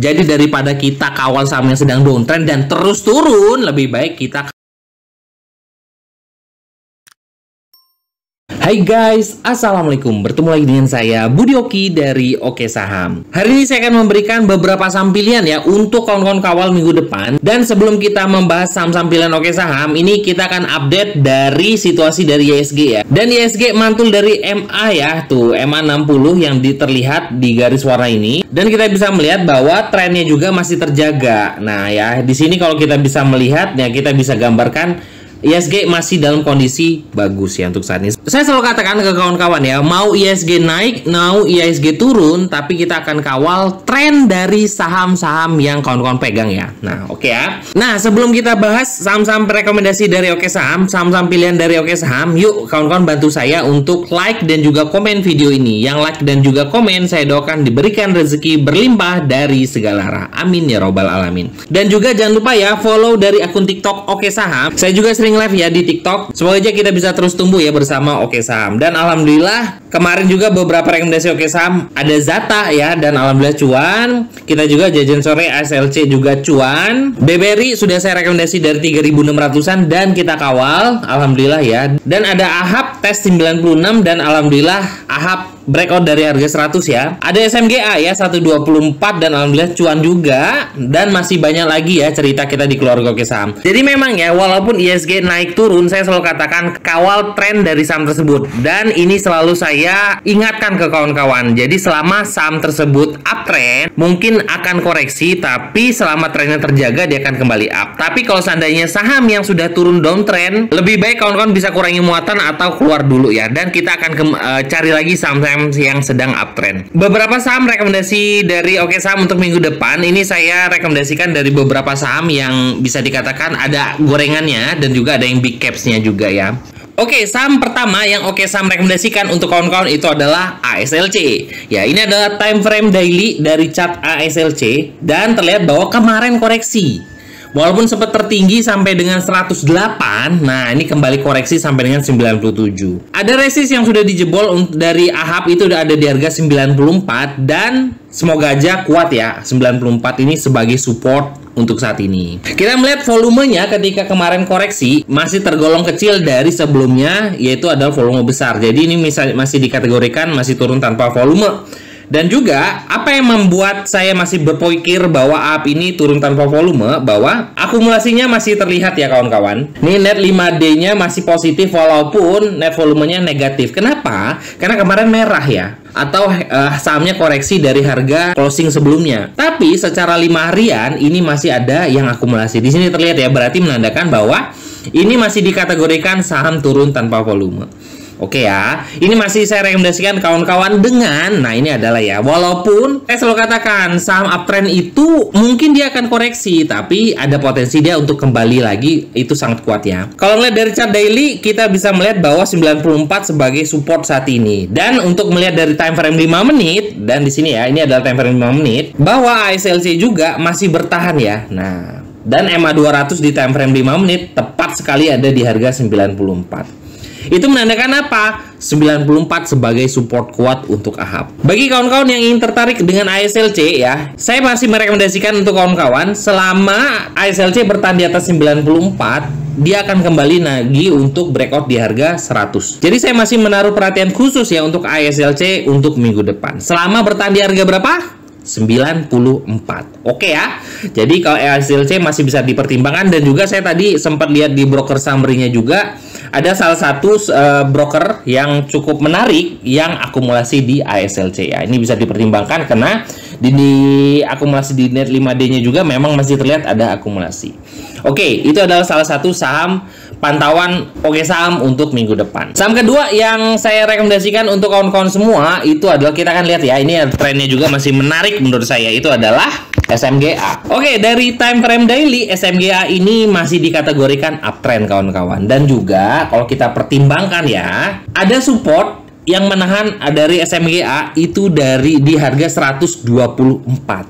Jadi daripada kita kawal saham yang sedang downtrend dan terus turun, lebih baik kita. Hai guys, assalamualaikum. Bertemu lagi dengan saya Budi Oki dari Oke Saham. Hari ini saya akan memberikan beberapa saham pilihan ya untuk kawan-kawan kawal minggu depan. Dan sebelum kita membahas saham-saham pilihan Oke Saham, ini kita akan update dari situasi dari IHSG ya. Dan IHSG mantul dari MA ya, tuh MA 60 yang terlihat di garis warna ini. Dan kita bisa melihat bahwa trennya juga masih terjaga. Nah ya, di sini kalau kita bisa melihat ya, kita bisa gambarkan IHSG masih dalam kondisi bagus ya untuk saat ini. Saya selalu katakan ke kawan-kawan ya, mau IHSG naik, mau IHSG turun, tapi kita akan kawal tren dari saham-saham yang kawan-kawan pegang ya. Nah, oke ya. Nah, sebelum kita bahas saham-saham rekomendasi dari Oke Saham, saham-saham pilihan dari Oke Saham, yuk kawan-kawan bantu saya untuk like dan juga komen video ini. Yang like dan juga komen, saya doakan diberikan rezeki berlimpah dari segala arah. Amin ya robbal alamin. Dan juga jangan lupa ya, follow dari akun TikTok Oke Saham. Saya juga sering live ya di TikTok. Semoga aja kita bisa terus tumbuh ya bersama Oke Saham. Dan alhamdulillah kemarin juga beberapa rekomendasi Oke Saham ada Zata ya, dan alhamdulillah cuan. Kita juga jajan sore ASLC juga cuan. BBRI sudah saya rekomendasi dari 3.600-an dan kita kawal alhamdulillah ya. Dan ada AHAP tes 96 dan alhamdulillah AHAP breakout dari harga 100 ya. Ada SMGA ya 124 dan alhamdulillah cuan juga. Dan masih banyak lagi ya cerita kita di keluarga Oke Saham. Jadi memang ya, walaupun IHSG naik turun, saya selalu katakan kawal tren dari saham tersebut. Dan ini selalu saya ingatkan ke kawan-kawan. Jadi selama saham tersebut uptrend, mungkin akan koreksi, tapi selama trennya terjaga dia akan kembali up. Tapi kalau seandainya saham yang sudah turun downtrend, lebih baik kawan-kawan bisa kurangi muatan atau keluar dulu ya. Dan kita akan cari lagi saham-saham yang sedang uptrend. Beberapa saham rekomendasi dari Oke Saham untuk minggu depan, ini saya rekomendasikan dari beberapa saham yang bisa dikatakan ada gorengannya dan juga ada yang big capsnya juga ya. Oke, saham pertama yang Oke Saham rekomendasikan untuk kawan-kawan itu adalah ASLC. Ya, ini adalah time frame daily dari chart ASLC dan terlihat bahwa kemarin koreksi. Walaupun sempat tertinggi sampai dengan 108, nah ini kembali koreksi sampai dengan 97. Ada resist yang sudah dijebol dari AHAP itu udah ada di harga 94 dan semoga aja kuat ya 94 ini sebagai support untuk saat ini. Kita melihat volumenya ketika kemarin koreksi masih tergolong kecil dari sebelumnya, yaitu adalah volume besar. Jadi ini masih dikategorikan masih turun tanpa volume. Dan juga apa yang membuat saya masih berpikir bahwa AHAP ini turun tanpa volume, bahwa akumulasinya masih terlihat ya kawan-kawan. Ini net 5D-nya masih positif walaupun net volumenya negatif. Kenapa? Karena kemarin merah ya, atau sahamnya koreksi dari harga closing sebelumnya. Tapi secara 5 harian ini masih ada yang akumulasi. Di sini terlihat ya, berarti menandakan bahwa ini masih dikategorikan saham turun tanpa volume. Oke ya, ini masih saya rekomendasikan kawan-kawan dengan, nah ini adalah ya, walaupun saya selalu katakan saham uptrend itu mungkin dia akan koreksi, tapi ada potensi dia untuk kembali lagi, itu sangat kuat ya. Kalau melihat dari chart daily, kita bisa melihat bahwa 94 sebagai support saat ini. Dan untuk melihat dari time frame 5 menit, dan di sini ya, ini adalah time frame 5 menit, bahwa ASLC juga masih bertahan ya. Nah, dan MA 200 di time frame 5 menit tepat sekali ada di harga 94. Itu menandakan apa? 94 sebagai support kuat untuk AHAP. Bagi kawan-kawan yang ingin tertarik dengan ASLC ya, saya masih merekomendasikan untuk kawan-kawan selama ASLC bertahan di atas 94, dia akan kembali lagi untuk breakout di harga 100. Jadi saya masih menaruh perhatian khusus ya untuk ASLC untuk minggu depan. Selama bertahan di harga berapa? 94. Oke ya. Jadi kalau ASLC masih bisa dipertimbangkan. Dan juga saya tadi sempat lihat di broker summary-nya juga ada salah satu broker yang cukup menarik yang akumulasi di ASLC ya. Ini bisa dipertimbangkan karena di akumulasi di net 5D-nya juga memang masih terlihat ada akumulasi. Oke, itu adalah salah satu saham pantauan Oke Saham untuk minggu depan. Saham kedua yang saya rekomendasikan untuk kawan-kawan semua itu adalah, kita akan lihat ya, ini trennya juga masih menarik menurut saya, itu adalah SMGA. Oke, dari time frame daily SMGA ini masih dikategorikan uptrend kawan-kawan. Dan juga kalau kita pertimbangkan ya, ada support yang menahan dari SMGA itu dari di harga 124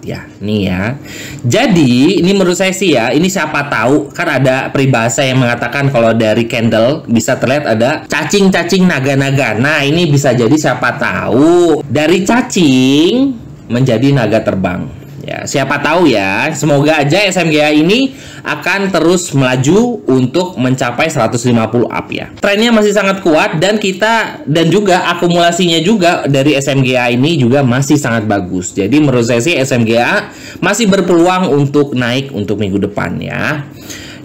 ya. Nih ya. Jadi ini menurut saya sih ya, ini siapa tahu kan ada peribahasa yang mengatakan kalau dari candle bisa terlihat ada cacing-cacing naga-naga. Nah, ini bisa jadi siapa tahu dari cacing menjadi naga terbang. Ya, ya. Siapa tahu ya, semoga aja SMGA ini akan terus melaju untuk mencapai 150 up ya. Trennya masih sangat kuat dan juga akumulasinya juga dari SMGA ini juga masih sangat bagus. Jadi menurut saya sih SMGA masih berpeluang untuk naik untuk minggu depan ya.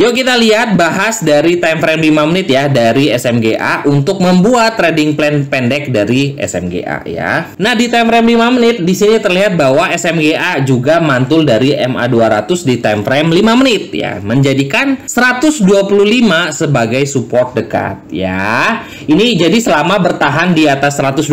Yuk kita lihat bahas dari time frame 5 menit ya dari SMGA untuk membuat trading plan pendek dari SMGA ya. Nah, di time frame 5 menit di sini terlihat bahwa SMGA juga mantul dari MA200 di time frame 5 menit ya, menjadikan 125 sebagai support dekat ya. Ini jadi selama bertahan di atas 125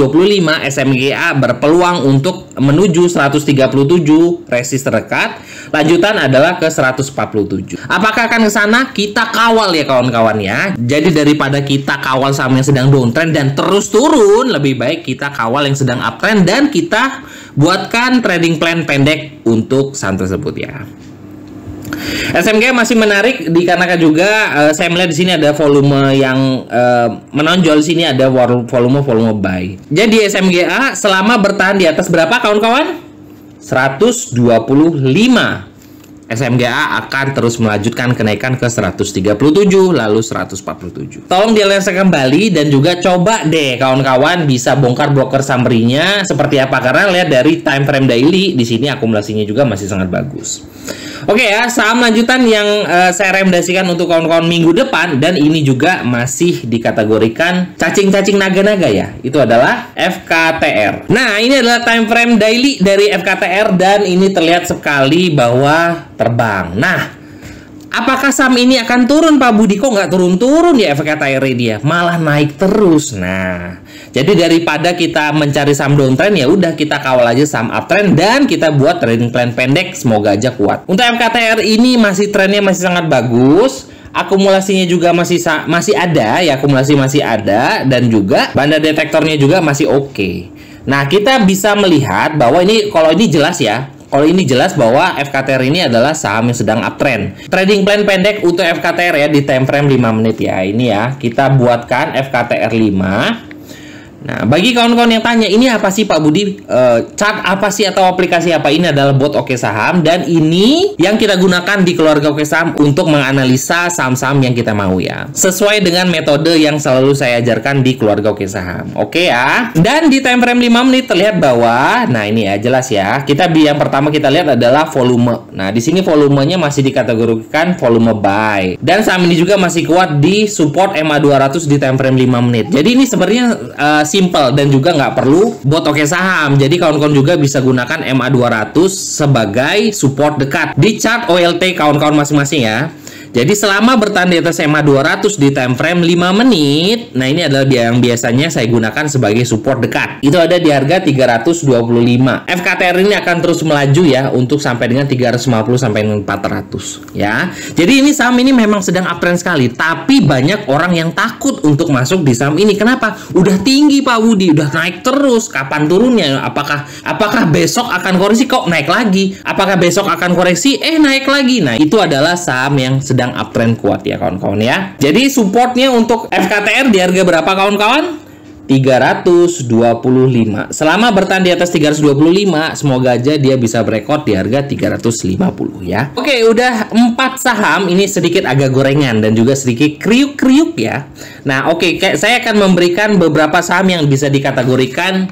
SMGA berpeluang untuk menuju 137 resist terdekat. Lanjutan adalah ke 147. Apakah akan ke sana? Kita kawal ya kawan-kawan ya. Jadi daripada kita kawal saham yang sedang downtrend dan terus turun, lebih baik kita kawal yang sedang uptrend dan kita buatkan trading plan pendek untuk saham tersebut ya. SMG masih menarik dikarenakan juga saya melihat di sini ada volume yang menonjol. Sini ada volume buy. Jadi SMGA selama bertahan di atas berapa kawan-kawan? 125. SMGA akan terus melanjutkan kenaikan ke 137 lalu 147. Tolong dianalisa kembali dan juga coba deh kawan-kawan bisa bongkar broker summary-nya seperti apa, karena lihat dari time frame daily di sini akumulasinya juga masih sangat bagus. Oke ya, saham lanjutan yang saya rekomendasikan untuk kawan-kawan minggu depan dan ini juga masih dikategorikan cacing-cacing naga-naga ya. Itu adalah FKTR. Nah, ini adalah time frame daily dari FKTR dan ini terlihat sekali bahwa terbang. Nah, apakah saham ini akan turun Pak Budi? Kok nggak turun-turun ya FKTR dia? Malah naik terus. Nah, jadi daripada kita mencari saham downtrend ya udah kita kawal aja saham uptrend dan kita buat trading plan pendek, semoga aja kuat. Untuk FKTR ini masih trennya masih sangat bagus. Akumulasinya juga masih ada ya, akumulasi masih ada dan juga banda detektornya juga masih oke. Nah, kita bisa melihat bahwa ini kalau ini jelas ya. Kalau ini jelas bahwa FKTR ini adalah saham yang sedang uptrend. Trading plan pendek untuk FKTR ya di time frame 5 menit ya. Ini ya, kita buatkan FKTR 5. Nah, bagi kawan-kawan yang tanya, ini apa sih Pak Budi? Chart apa sih atau aplikasi apa? Ini adalah bot Oke Saham dan ini yang kita gunakan di keluarga Oke Saham untuk menganalisa saham-saham yang kita mau ya. Sesuai dengan metode yang selalu saya ajarkan di keluarga Oke Saham. Oke ya. Dan di time frame 5 menit terlihat bahwa, nah ini ya jelas ya. Yang pertama kita lihat adalah volume. Nah, di sini volumenya masih dikategorikan volume buy. Dan saham ini juga masih kuat di support MA200 di time frame 5 menit. Jadi ini sebenarnya simple dan juga nggak perlu bot Oke Saham. Jadi kawan-kawan juga bisa gunakan MA200 sebagai support dekat di chart OLT kawan-kawan masing-masing ya. Jadi selama bertahan di atas MA200 di time frame 5 menit, nah ini adalah yang biasanya saya gunakan sebagai support dekat. Itu ada di harga 325. FKTR ini akan terus melaju ya untuk sampai dengan 350 sampai dengan 400 ya. Jadi ini saham ini memang sedang uptrend sekali, tapi banyak orang yang takut untuk masuk di saham ini. Kenapa? Udah tinggi Pak Budi, udah naik terus. Kapan turunnya? Apakah besok akan koreksi kok naik lagi? Apakah besok akan koreksi naik lagi? Nah, itu adalah saham yang sedang uptrend kuat ya kawan-kawan ya. Jadi supportnya untuk FKTR di harga berapa kawan-kawan? 325. Selama bertahan di atas 325, semoga aja dia bisa berekor di harga 350 ya. Oke, udah 4 saham ini sedikit agak gorengan dan juga sedikit kriuk-kriuk ya. Nah, oke, saya akan memberikan beberapa saham yang bisa dikategorikan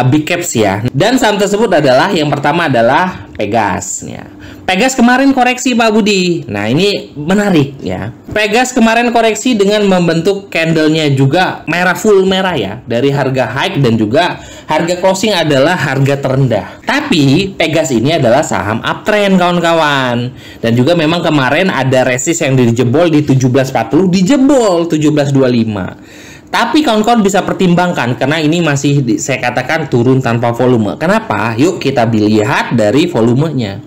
big caps ya. Dan saham tersebut adalah yang pertama adalah Pegas ya. Pegas kemarin koreksi Pak Budi. Nah, ini menarik ya. Pegas kemarin koreksi dengan membentuk candlenya juga merah, full merah ya. Dari harga high dan juga harga closing adalah harga terendah. Tapi Pegas ini adalah saham uptrend kawan-kawan. Dan juga memang kemarin ada resist yang dijebol di 17.40, dijebol 17.25. Tapi kawan-kawan bisa pertimbangkan karena ini masih saya katakan turun tanpa volume. Kenapa? Yuk kita lihat dari volumenya.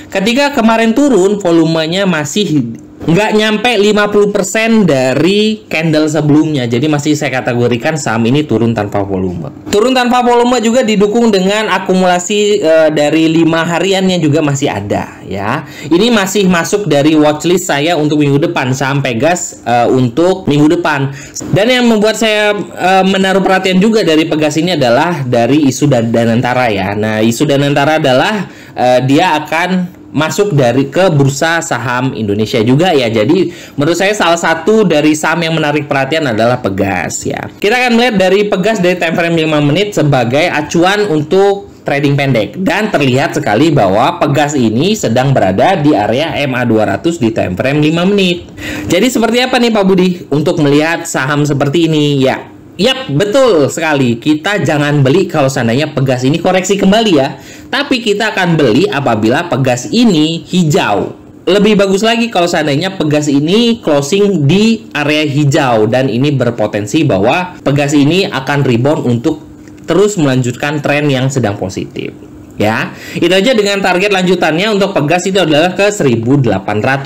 Ketika kemarin turun, volumenya masih nggak nyampe 50% dari candle sebelumnya. Jadi masih saya kategorikan saham ini turun tanpa volume. Turun tanpa volume juga didukung dengan akumulasi dari 5 hariannya juga masih ada ya. Ini masih masuk dari watchlist saya untuk minggu depan, saham Pegas untuk minggu depan. Dan yang membuat saya menaruh perhatian juga dari Pegas ini adalah dari isu Danantara ya. Nah, isu Danantara adalah dia akan masuk ke bursa saham Indonesia juga ya. Jadi menurut saya salah satu dari saham yang menarik perhatian adalah Pegas ya. Kita akan melihat dari Pegas dari time frame 5 menit sebagai acuan untuk trading pendek, dan terlihat sekali bahwa Pegas ini sedang berada di area MA200 di time frame 5 menit. Jadi seperti apa nih Pak Budi untuk melihat saham seperti ini ya? Yap, betul sekali. Kita jangan beli kalau seandainya Pegas ini koreksi kembali ya. Tapi kita akan beli apabila Pegas ini hijau. Lebih bagus lagi kalau seandainya Pegas ini closing di area hijau. Dan ini berpotensi bahwa Pegas ini akan rebound untuk terus melanjutkan tren yang sedang positif. Ya, itu aja dengan target lanjutannya untuk Pegas itu adalah ke 1.800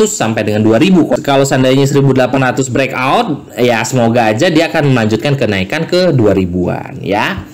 sampai dengan 2.000. Kalau seandainya 1.800 breakout, ya semoga aja dia akan melanjutkan kenaikan ke 2.000-an ya.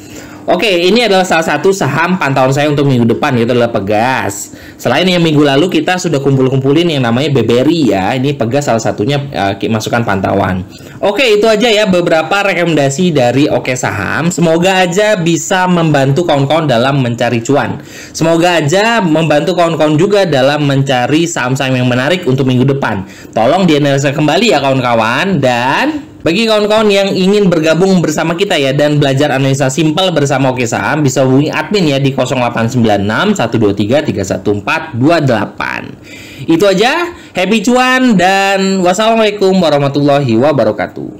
Oke, ini adalah salah satu saham pantauan saya untuk minggu depan, yaitu adalah Pegas. Selain yang minggu lalu kita sudah kumpulin yang namanya BBRI ya. Ini Pegas salah satunya masukan pantauan. Oke, itu aja ya beberapa rekomendasi dari Oke Saham. Semoga aja bisa membantu kawan-kawan dalam mencari cuan. Semoga aja membantu kawan-kawan juga dalam mencari saham-saham yang menarik untuk minggu depan. Tolong dianalisa kembali ya kawan-kawan. Dan bagi kawan-kawan yang ingin bergabung bersama kita ya dan belajar analisa simpel bersama Oke Saham, bisa hubungi admin ya di 0896 123 314 28. Itu aja, happy cuan dan wassalamualaikum warahmatullahi wabarakatuh.